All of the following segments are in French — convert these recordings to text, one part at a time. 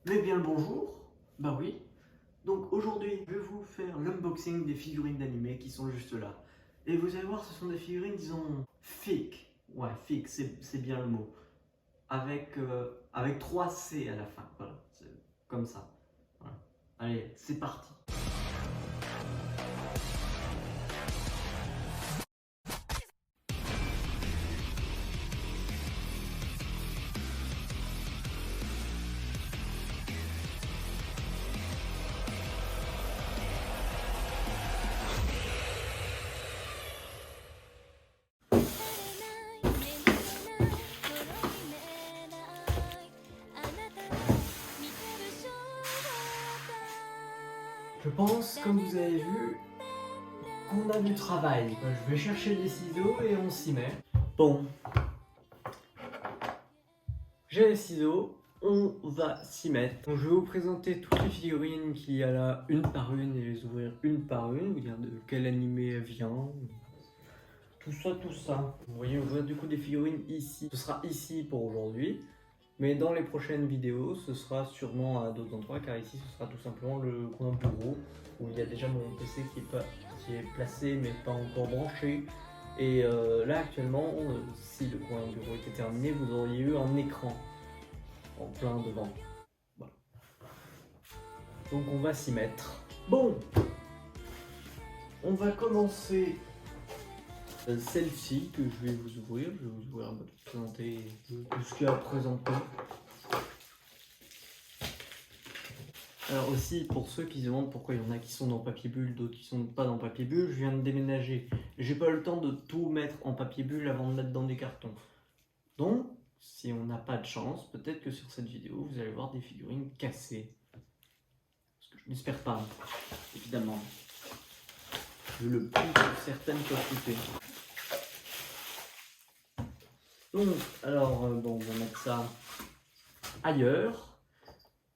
Mais bien le bonjour. Bah oui. Donc aujourd'hui, je vais vous faire l'unboxing des figurines d'animé qui sont juste là. Et vous allez voir, ce sont des figurines, disons, fake. Ouais, fake, c'est bien le mot. Avec 3 C à la fin. Voilà, c'est comme ça. Voilà. Allez, c'est parti. Je pense, comme vous avez vu, qu'on a du travail. Je vais chercher des ciseaux et on s'y met. Bon. J'ai les ciseaux, on va s'y mettre. Donc, je vais vous présenter toutes les figurines qu'il y a là, une par une, et les ouvrir une par une, vous dire de quel animé elle vient. Tout ça, tout ça. Vous voyez, ouvrir du coup des figurines ici. Ce sera ici pour aujourd'hui. Mais dans les prochaines vidéos, ce sera sûrement à d'autres endroits, car ici, ce sera tout simplement le coin bureau, où il y a déjà mon PC qui est placé, mais pas encore branché. Et là, actuellement, si le coin bureau était terminé, vous auriez eu un écran en plein devant. Voilà. Donc on va s'y mettre. Bon, on va commencer celle-ci que je vais vous ouvrir. Je vais vous ouvrir, on va tout présenter tout ce qu'il y a à présenter. Alors aussi, pour ceux qui se demandent pourquoi il y en a qui sont dans papier bulle, d'autres qui sont pas dans papier bulle, je viens de déménager. J'ai pas eu le temps de tout mettre en papier bulle avant de mettre dans des cartons. Donc, si on n'a pas de chance, peut-être que sur cette vidéo, vous allez voir des figurines cassées. Parce que je n'espère pas, évidemment. Vu le prix que certaines peuvent coûter. Donc, alors, bon, on va mettre ça ailleurs.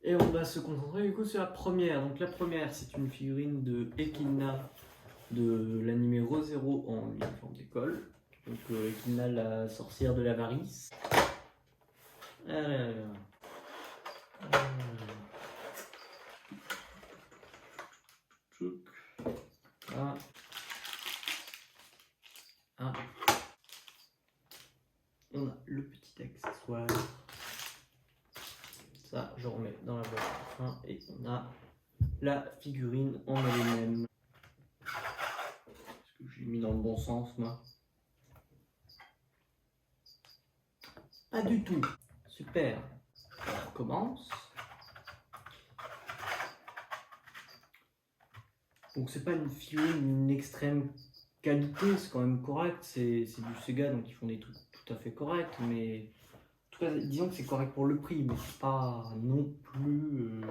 Et on va se concentrer du coup sur la première. Donc la première, c'est une figurine de Echidna de l'anime Re:Zero en uniforme d'école. Donc Echidna, la sorcière de l'avarice. Alors... Ah. Ah. On a le petit accessoire. Ça, je remets dans la boîte à fin et on a la figurine en elle-même. Est-ce que j'ai mis dans le bon sens, moi? Pas du tout. Super. On recommence. Donc c'est pas une figurine d'une extrême qualité, c'est quand même correct. C'est du Sega, donc ils font des trucs tout à fait corrects, mais en tout cas, disons que c'est correct pour le prix, mais c'est pas non plus...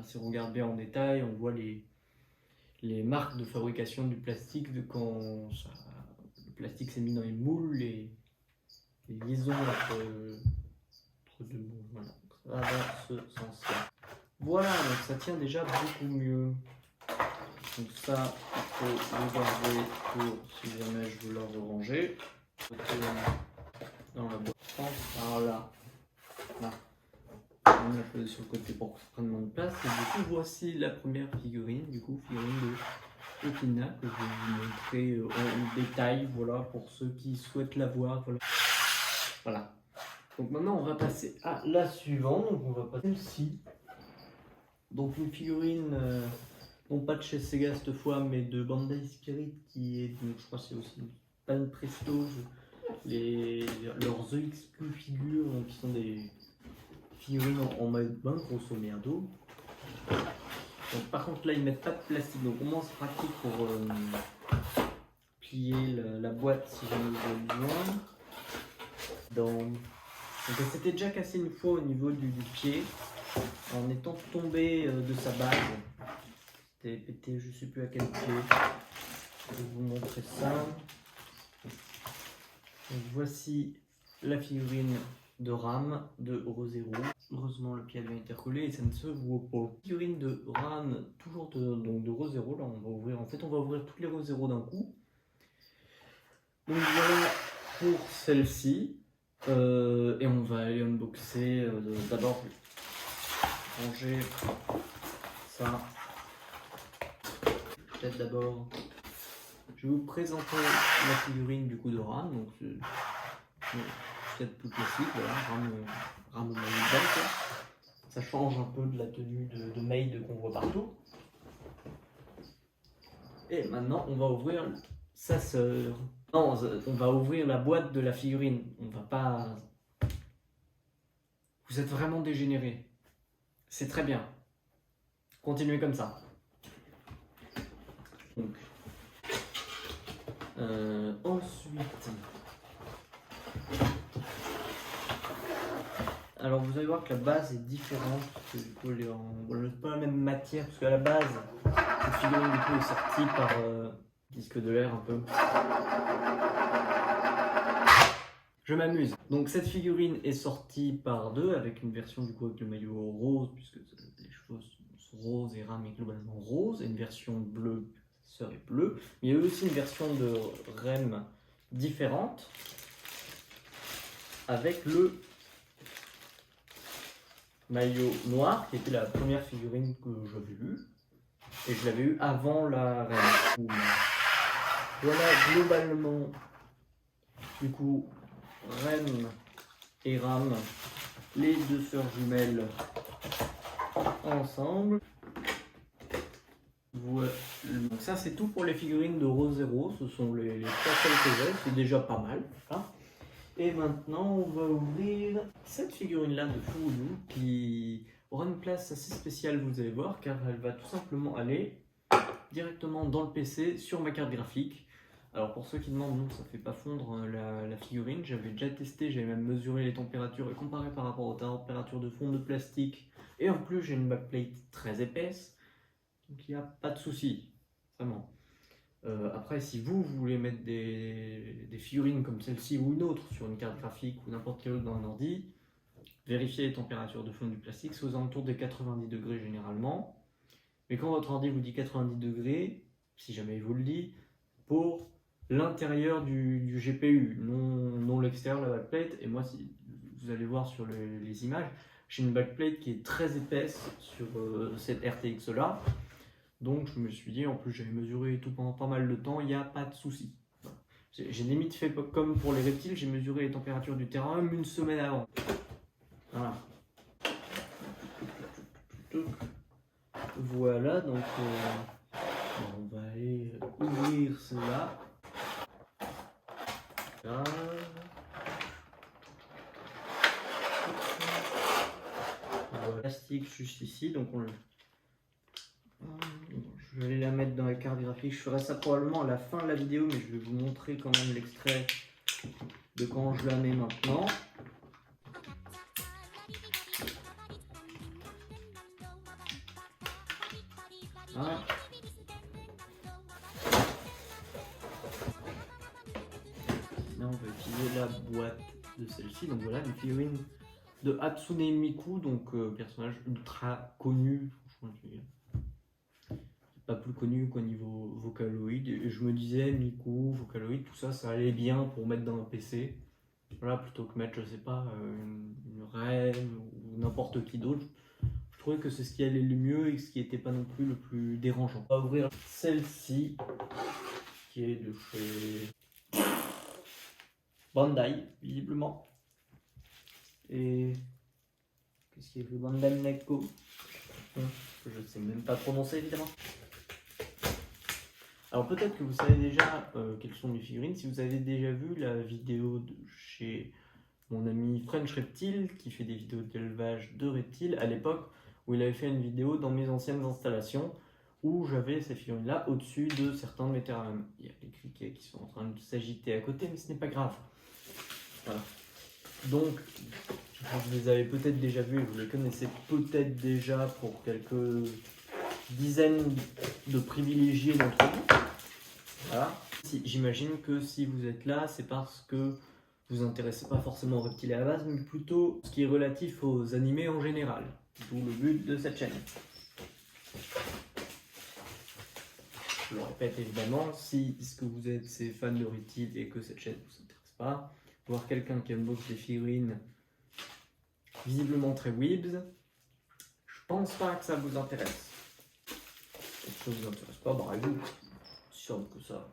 si on regarde bien en détail, on voit les marques de fabrication du plastique de quand le plastique s'est mis dans les moules, les liaisons entre deux moules. Voilà, donc ça va dans ce sens-là. Voilà, donc ça tient déjà beaucoup mieux. Donc ça, il faut le garder pour si jamais je veux le ranger. Dans la boîte, par là. Là. On va poser sur le côté pour que ça prenne moins de place. Et du coup, voici la première figurine, figurine de Echidna que je vais vous montrer en détail, voilà, pour ceux qui souhaitent la voir. Voilà. Voilà. Donc maintenant, on va passer à la suivante. Donc on va passer celle-ci. Donc une figurine, non pas de chez Sega cette fois, mais de Bandai Spirit, qui est, donc je crois que c'est aussi Pan Presto, leurs EXQ figures, donc qui sont des figurines en mode bain, grosso merdo. Donc par contre là ils mettent pas de plastique, donc au moins c'est pratique pour plier la boîte si jamais vous avez besoin. Donc elle s'était déjà cassée une fois au niveau du pied, en étant tombée de sa base. C'était pété, je sais plus à quel pied. Je vais vous montrer ça. Donc voici la figurine de Ram de Re:Zero. Heureusement le pied a bien été recollé et ça ne se voit pas. Figurine de Ram, toujours de Re:Zero. Là on va ouvrir, en fait on va ouvrir toutes les Re:Zero d'un coup. Donc voilà pour celle-ci. Et on va aller unboxer d'abord ranger ça. Peut-être d'abord, je vais vous présenter la figurine du coup de Ram. Donc c'est peut-être plus classique, voilà, Ram au maillot blanc, quoi. Ça change un peu de la tenue de maid qu'on voit partout. Et maintenant, on va ouvrir sa sœur. Non, on va ouvrir la boîte de la figurine. On va pas... Vous êtes vraiment dégénérés. C'est très bien. Continuez comme ça. Donc, ensuite... Alors vous allez voir que la base est différente, parce que du coup elle est pas la même matière, parce qu'à la base, cette figurine du coup est sortie par disque de l'air un peu. Je m'amuse. Donc cette figurine est sortie par deux, avec une version du coup avec le maillot rose, puisque les cheveux sont roses et Ram est globalement rose, et une version bleue, sa sœur est bleue. Mais il y a eu aussi une version de Rem différente, avec le maillot noir, qui était la première figurine que j'avais eue, et je l'avais eu avant la reine. Voilà globalement, du coup, Rem et Ram, les deux sœurs jumelles ensemble. Voilà. Donc ça c'est tout pour les figurines de Rose Zero, ce sont les 3 seules que j'ai, c'est déjà pas mal. Hein. Et maintenant, on va ouvrir cette figurine-là de Furuyu qui aura une place assez spéciale, vous allez voir, car elle va tout simplement aller directement dans le PC sur ma carte graphique. Alors pour ceux qui demandent, non, ça ne fait pas fondre la figurine. J'avais déjà testé, j'avais même mesuré les températures et comparé par rapport aux températures de fond de plastique. Et en plus, j'ai une backplate très épaisse, donc il n'y a pas de souci, vraiment. Après, si vous voulez mettre des figurines comme celle-ci ou une autre sur une carte graphique ou n'importe quelle autre dans un ordi, vérifiez les températures de fond du plastique, c'est aux alentours des 90 degrés généralement. Mais quand votre ordi vous dit 90 degrés, si jamais il vous le dit, pour l'intérieur du GPU, non l'extérieur, la backplate. Et moi, si vous allez voir sur les images, j'ai une backplate qui est très épaisse sur cette RTX là. Donc je me suis dit, en plus j'avais mesuré tout pendant pas mal de temps, il n'y a pas de souci. Voilà. J'ai limite fait comme pour les reptiles, j'ai mesuré les températures du terrain une semaine avant. Voilà. Voilà, donc on va aller ouvrir cela. Là. Voilà. Plastique juste ici, donc on le... Je vais la mettre dans la carte graphique. Je ferai ça probablement à la fin de la vidéo, mais je vais vous montrer quand même l'extrait de quand je la mets maintenant. Voilà. Là, on va utiliser la boîte de celle-ci. Donc voilà, une figurine de Hatsune Miku, donc personnage ultra connu. Franchement, pas plus connu qu'au niveau Vocaloid. Et je me disais, Miku, Vocaloid, tout ça, ça allait bien pour mettre dans un PC. Voilà, plutôt que mettre, je sais pas, une reine ou n'importe qui d'autre. Je trouvais que c'est ce qui allait le mieux et ce qui n'était pas non plus le plus dérangeant. On va ouvrir celle-ci, qui est de chez Bandai, visiblement. Et qu'est-ce qu'il y a de Bandai Namco? Je ne sais même pas prononcer, évidemment. Alors peut-être que vous savez déjà quelles sont mes figurines. Si vous avez déjà vu la vidéo de chez mon ami French Reptile, qui fait des vidéos d'élevage de reptiles, à l'époque où il avait fait une vidéo dans mes anciennes installations, où j'avais ces figurines-là au-dessus de certains de mes terrariums. Il y a les criquets qui sont en train de s'agiter à côté, mais ce n'est pas grave. Voilà. Donc, vous les avez peut-être déjà vus et vous les connaissez peut-être déjà pour quelques dizaines de privilégiés d'entre vous. Voilà. J'imagine que si vous êtes là, c'est parce que vous vous intéressez pas forcément aux reptiles à la base, mais plutôt ce qui est relatif aux animés en général. D'où le but de cette chaîne. Je le répète évidemment, si ce que vous êtes c'est fan de reptiles et que cette chaîne ne vous intéresse pas, voir quelqu'un qui unbox des figurines visiblement très weebs, je pense pas que ça vous intéresse. Si ça vous intéresse pas, barrez-vous. C'est sûr que ça.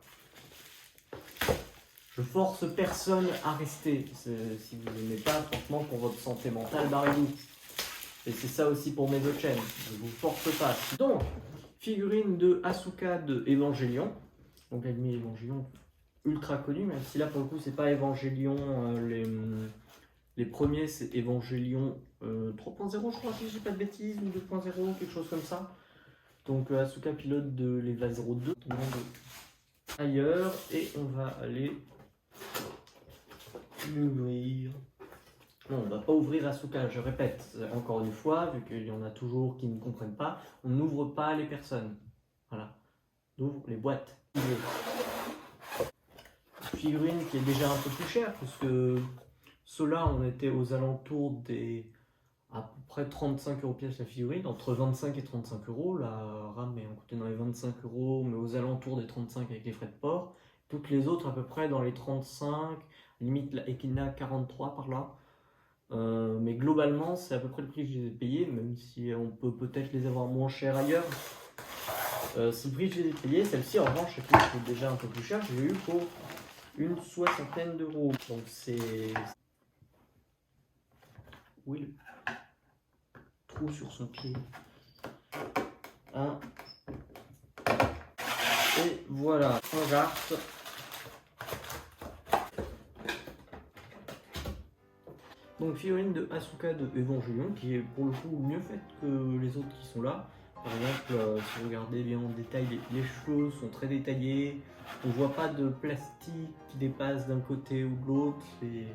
Je force personne à rester. Si vous n'aimez pas, franchement, pour votre santé mentale, barrez-vous. Et c'est ça aussi pour mes autres chaînes. Je vous force pas. Donc, figurine de Asuka de Evangelion. Donc, l'anime Evangelion ultra connu, même si là pour le coup c'est pas Evangelion. Les premiers c'est Evangelion 3.0, je crois, si je dis pas de bêtises, ou 2.0, quelque chose comme ça. Donc Asuka pilote de l'Eva 02 ailleurs, et on va aller l'ouvrir. Non, on va pas ouvrir Asuka, je répète, encore une fois, vu qu'il y en a toujours qui ne comprennent pas, on n'ouvre pas les personnes. Voilà, on ouvre les boîtes. Figurine qui est déjà un peu plus chère, parce que ceux-là, on était aux alentours des à peu près 35 € pièce la figurine, entre 25 et 35 €. La RAM est coûté dans les 25 €, mais aux alentours des 35 avec les frais de port. Toutes les autres à peu près dans les 35, limite la Equina 43 par là. Mais globalement, c'est à peu près le prix que je les ai payés, même si on peut peut-être les avoir moins chers ailleurs. C'est le prix que je les ai payés. Celle-ci, en revanche, c'est déjà un peu plus cher. J'ai eu pour une soixantaine d'euros. Donc c'est... Oui, trou sur son pied. Et voilà, on jarte. Donc figurine de Asuka de Evangelion, qui est pour le coup mieux faite que les autres qui sont là. Par exemple, si vous regardez bien en détail, les cheveux sont très détaillés. On voit pas de plastique qui dépasse d'un côté ou de l'autre. C'est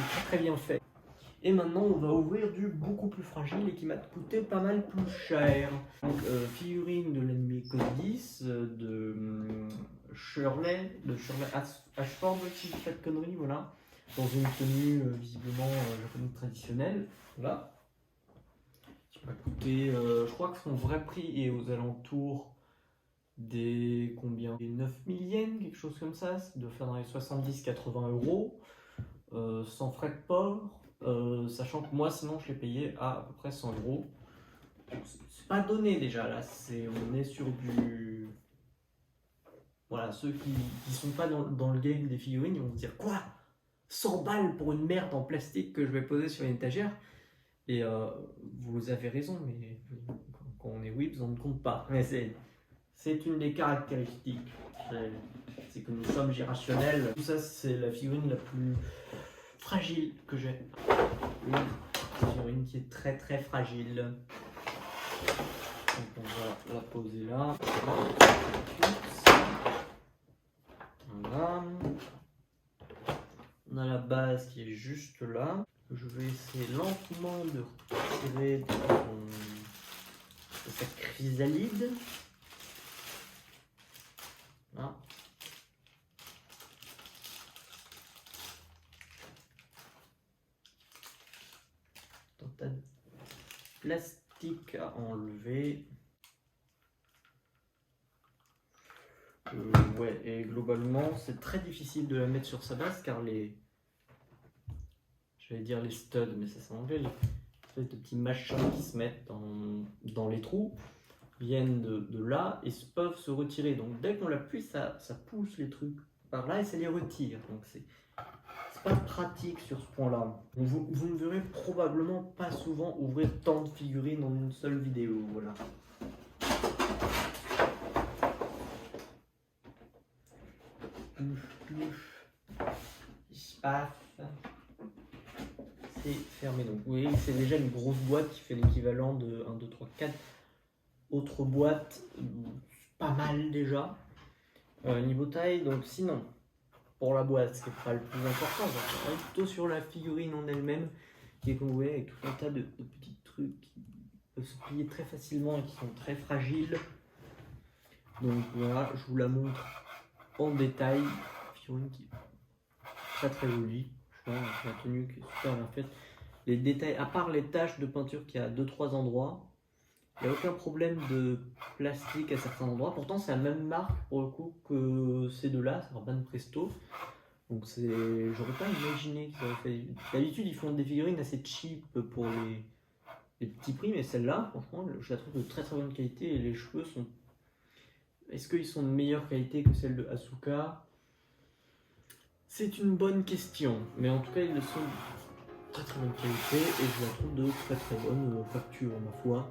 très très bien fait. Et maintenant, on va ouvrir du beaucoup plus fragile et qui m'a coûté pas mal plus cher. Donc, figurine de l'anime Code 10 de Shirley Ashford, si je dis pas de conneries, voilà. Dans une tenue visiblement japonaise traditionnelle. Voilà. Qui m'a coûté, je crois que son vrai prix est aux alentours des combien? Des 9000 yens, quelque chose comme ça. Ça doit faire dans les 70-80 €. Sans frais de port. Sachant que moi sinon je l'ai payé à peu près 100 €. C'est pas donné déjà là, on est sur du... Voilà, ceux qui sont pas dans le game des figurines, ils vont se dire quoi, 100 balles pour une merde en plastique que je vais poser sur une étagère. Et vous avez raison, mais quand on est whips on ne compte pas. Mais c'est une des caractéristiques, c'est que nous sommes irrationnels. Tout ça c'est la figurine la plus fragile que j'ai. Une figurine qui est très très fragile. Donc on va la poser là. Voilà. On a la base qui est juste là. Je vais essayer lentement de retirer de sa chrysalide. Là. Tas de plastique à enlever. Ouais, et globalement c'est très difficile de la mettre sur sa base car j'allais dire les studs, mais ça c'est en anglais, les espèces de petits machins qui se mettent dans les trous viennent de là et peuvent se retirer. Donc dès qu'on l'appuie, ça pousse les trucs par là et ça les retire. Donc c'est pas pratique sur ce point-là. Vous ne verrez probablement pas souvent ouvrir tant de figurines en une seule vidéo. Voilà. Paf. C'est fermé. Donc vous voyez, c'est déjà une grosse boîte qui fait l'équivalent de 1, 2, 3, 4 autres boîtes. Pas mal déjà. Niveau taille, donc sinon, pour la boîte, ce qui est pas le plus important, on est plutôt sur la figurine en elle-même, qui est qu'on voit avec tout un tas de petits trucs qui peuvent se plier très facilement et qui sont très fragiles. Donc voilà, je vous la montre en détail. Figurine qui est très très jolie, je pense, la tenue qui est super bien faite. Les détails, à part les taches de peinture qu'il y a à 2-3 endroits, il n'y a aucun problème de plastique à certains endroits. Pourtant, c'est la même marque pour le coup que ces deux-là, c'est Urban Presto. Donc j'aurais pas imaginé qu'ils auraient fait. D'habitude, ils font des figurines assez cheap pour des petits prix, mais celle-là, franchement, je la trouve de très très bonne qualité et les cheveux sont... Est-ce qu'ils sont de meilleure qualité que celle de Asuka? C'est une bonne question, mais en tout cas, ils le sont de très très bonne qualité et je la trouve de très très bonne facture, ma foi.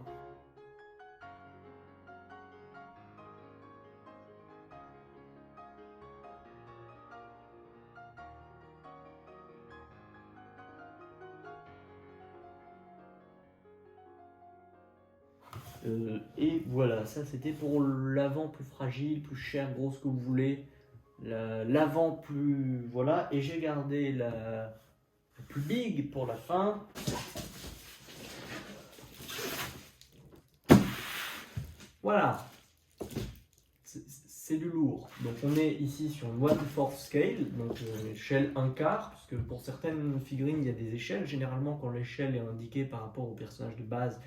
Et voilà, ça c'était pour l'avant plus fragile, plus cher, gros, ce que vous voulez. L'avant plus... Voilà, et j'ai gardé la plus big pour la fin. Voilà, c'est du lourd. Donc on est ici sur une 1/4 scale, donc échelle 1/4, parce que pour certaines figurines il y a des échelles. Généralement quand l'échelle est indiquée par rapport au personnage de base,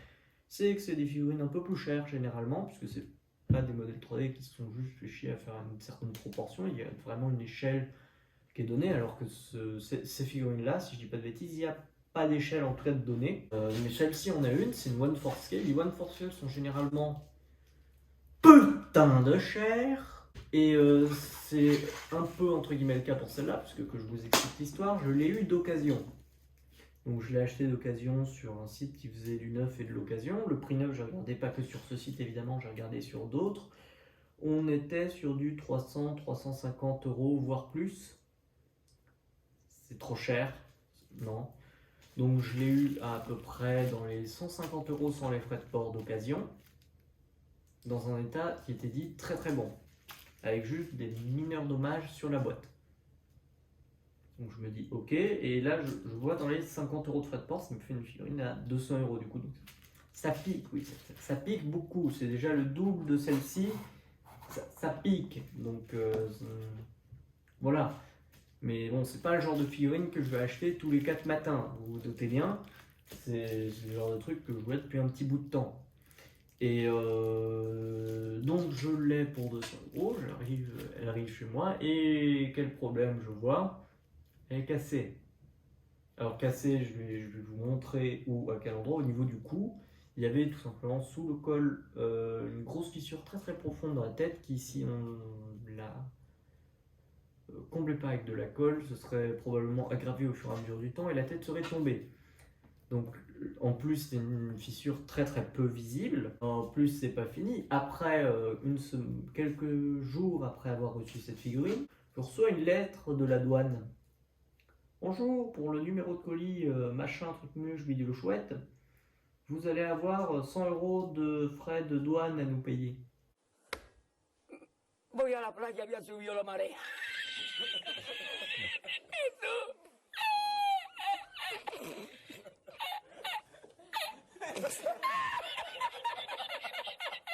c'est que c'est des figurines un peu plus chères généralement, puisque c'est pas des modèles 3D qui se sont juste fait chier à faire une certaine proportion. Il y a vraiment une échelle qui est donnée, alors que ces figurines-là, si je dis pas de bêtises, il n'y a pas d'échelle en tout cas de donnée. Mais celle-ci on a une, c'est une 1/4 scale. Les 1/4 scale sont généralement putain de cher. Et c'est un peu entre guillemets le cas pour celle-là, parce que je vous explique l'histoire, je l'ai eu d'occasion. Donc je l'ai acheté d'occasion sur un site qui faisait du neuf et de l'occasion. Le prix neuf, je ne regardais pas que sur ce site évidemment, j'ai regardé sur d'autres. On était sur du 300-350 euros, voire plus. C'est trop cher, non. Donc je l'ai eu à peu près dans les 150 euros sans les frais de port d'occasion, dans un état qui était dit très très bon, avec juste des mineurs dommages sur la boîte. Donc je me dis ok, et là je vois dans les 50 euros de frais de port, ça me fait une figurine à 200 euros du coup. Donc ça pique, oui, ça pique beaucoup, c'est déjà le double de celle-ci, ça pique, donc voilà. Mais bon, c'est pas le genre de figurine que je vais acheter tous les 4 matins, vous vous doutez bien, c'est le genre de truc que je vois depuis un petit bout de temps. Et donc je l'ai pour 200 euros, elle arrive chez moi, et quel problème je vois? Elle est cassée. Alors cassée, je vais vous montrer où, à quel endroit. Au niveau du cou, il y avait tout simplement sous le col une grosse fissure très très profonde dans la tête qui, si on la comblait pas avec de la colle, ce serait probablement aggravé au fur et à mesure du temps et la tête serait tombée. Donc en plus c'est une fissure très très peu visible. En plus c'est pas fini. Après quelques jours après avoir reçu cette figurine, je reçois une lettre de la douane. Bonjour, pour le numéro de colis machin truc muche bidule chouette, vous allez avoir 100 euros de frais de douane à nous payer. Voy a la playa, había subido la marea.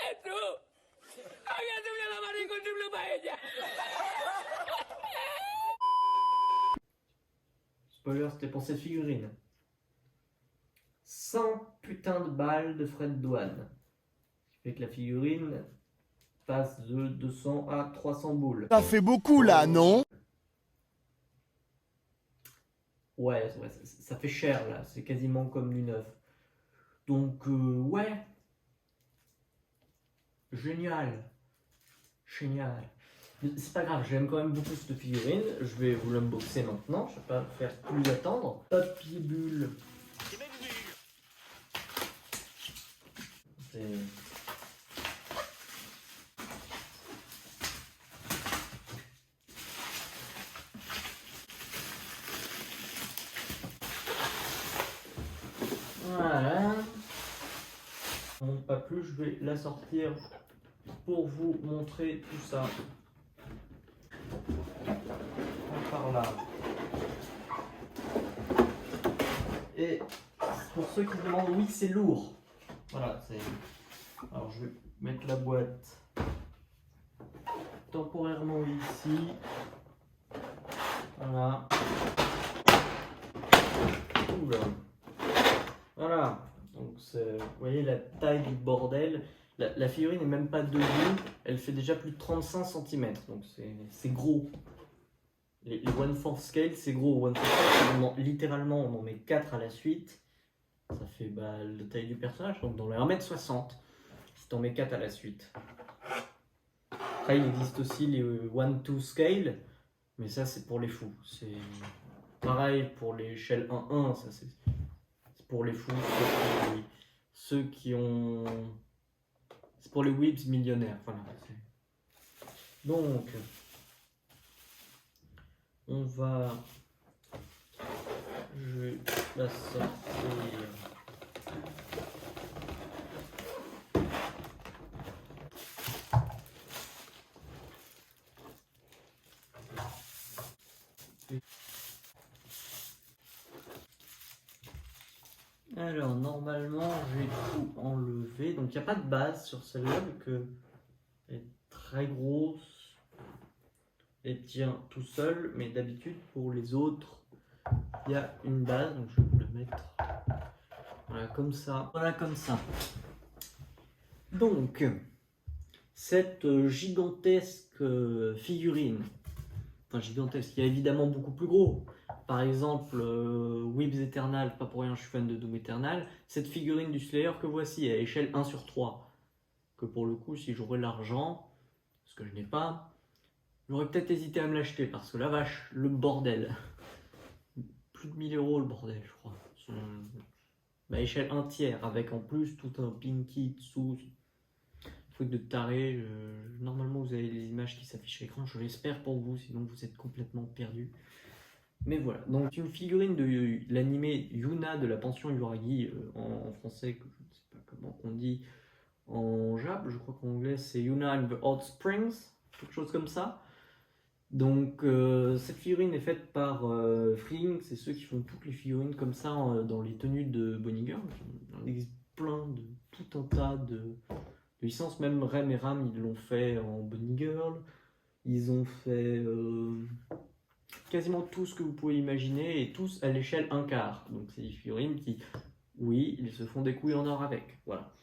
Jesús, había subido la marea con triple paella. Spoiler, c'était pour cette figurine. 100 putains de balles de frais de douane. Ce qui fait que la figurine passe de 200 à 300 boules. Ça fait beaucoup là, non? Ouais, ça fait cher là, c'est quasiment comme du neuf. Donc ouais, génial, génial. C'est pas grave, j'aime quand même beaucoup cette figurine. Je vais vous l'unboxer maintenant, je vais pas faire plus attendre. Papier bulle. Voilà. Bon, pas plus, je vais la sortir pour vous montrer tout ça. Par là. Et pour ceux qui se demandent, oui, c'est lourd. Voilà, c'est. Alors je vais mettre la boîte temporairement ici. Voilà. Oula. Voilà. Donc vous voyez la taille du bordel. La figurine n'est même pas debout. Elle fait déjà plus de 35 cm. Donc c'est gros. Les 1/4 scale, c'est gros. 1/4 scale, littéralement, on en met 4 à la suite. Ça fait la taille du personnage, donc dans les 1m60, si t'en mets 4 à la suite. Après, il existe aussi les 1-2 scale, mais ça c'est pour les fous. C'est pareil pour l'échelle 1-1, ça c'est pour les fous, ceux qui ont... C'est pour les weebs millionnaires. Voilà. Donc, on va... Je vais la sortir. Alors, normalement, j'ai tout enlevé. Donc, il n'y a pas de base sur celle-là, vu qu'elle est très grosse. Elle tient tout seul, mais d'habitude, pour les autres, il y a une base. Donc, je vais vous la mettre. Voilà, comme ça. Voilà, comme ça. Donc, cette gigantesque figurine, enfin gigantesque, il y a évidemment beaucoup plus gros. Par exemple, Weebs Eternal, pas pour rien je suis fan de Doom Eternal, cette figurine du Slayer que voici à échelle 1/3. Que pour le coup, si j'aurais l'argent, ce que je n'ai pas, j'aurais peut-être hésité à me l'acheter parce que la vache, le bordel. Plus de 1000 € le bordel, je crois. À échelle 1/3, avec en plus tout un pinky dessous. Truc de taré. Normalement, vous avez les images qui s'affichent à l'écran, je l'espère pour vous, sinon vous êtes complètement perdu. Mais voilà, donc une figurine de l'animé Yuna de la pension Yuragi en français, que je ne sais pas comment on dit en jap, je crois qu'en anglais c'est Yuna and the Hot Springs, quelque chose comme ça. Donc cette figurine est faite par Freeing, c'est ceux qui font toutes les figurines comme ça dans les tenues de Bunny Girl. Il en existe plein, de tout un tas de licences, même Rem et Ram ils l'ont fait en Bunny Girl, ils ont fait quasiment tout ce que vous pouvez imaginer et tous à l'échelle 1/4. Donc c'est des figurines qui, oui, ils se font des couilles en or avec. Voilà,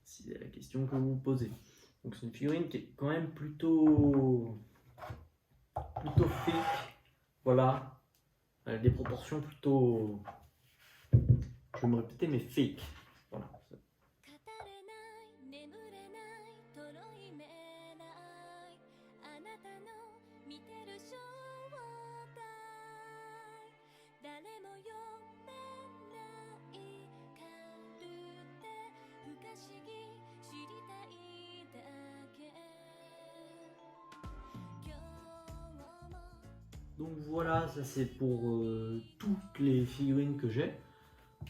c'est la question que vous vous posez. Donc c'est une figurine qui est quand même plutôt fake. Voilà, elle a des proportions plutôt, je vais me répéter, mais fake. Voilà. Donc voilà, ça c'est pour toutes les figurines que j'ai.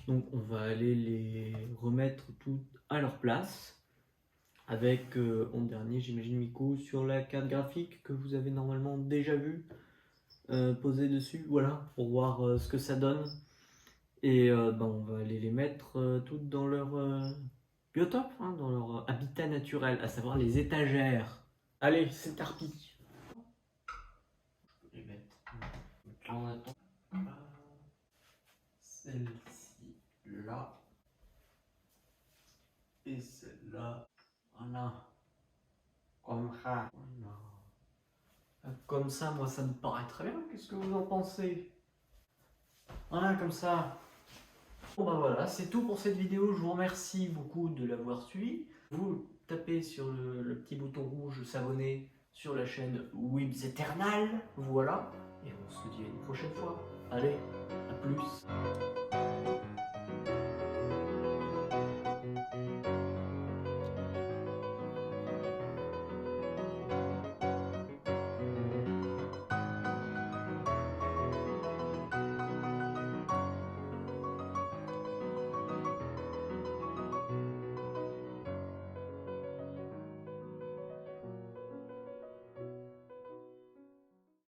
Donc on va aller les remettre toutes à leur place. Avec en dernier, j'imagine Miku sur la carte graphique que vous avez normalement déjà vu posée dessus. Voilà, pour voir ce que ça donne. Et on va aller les mettre toutes dans leur biotope, hein, dans leur habitat naturel, à savoir les étagères. Allez, c'est parti. Je peux les mettre. On attend celle-ci là et celle-là. Voilà. Comme ça. Voilà. Comme ça, moi ça me paraît très bien. Qu'est-ce que vous en pensez? Voilà, comme ça. Bon bah voilà, c'est tout pour cette vidéo. Je vous remercie beaucoup de l'avoir suivi. Vous tapez sur le petit bouton rouge s'abonner sur la chaîne Weebs Eternal. Voilà. Et on se dit à une prochaine fois. Allez, à plus.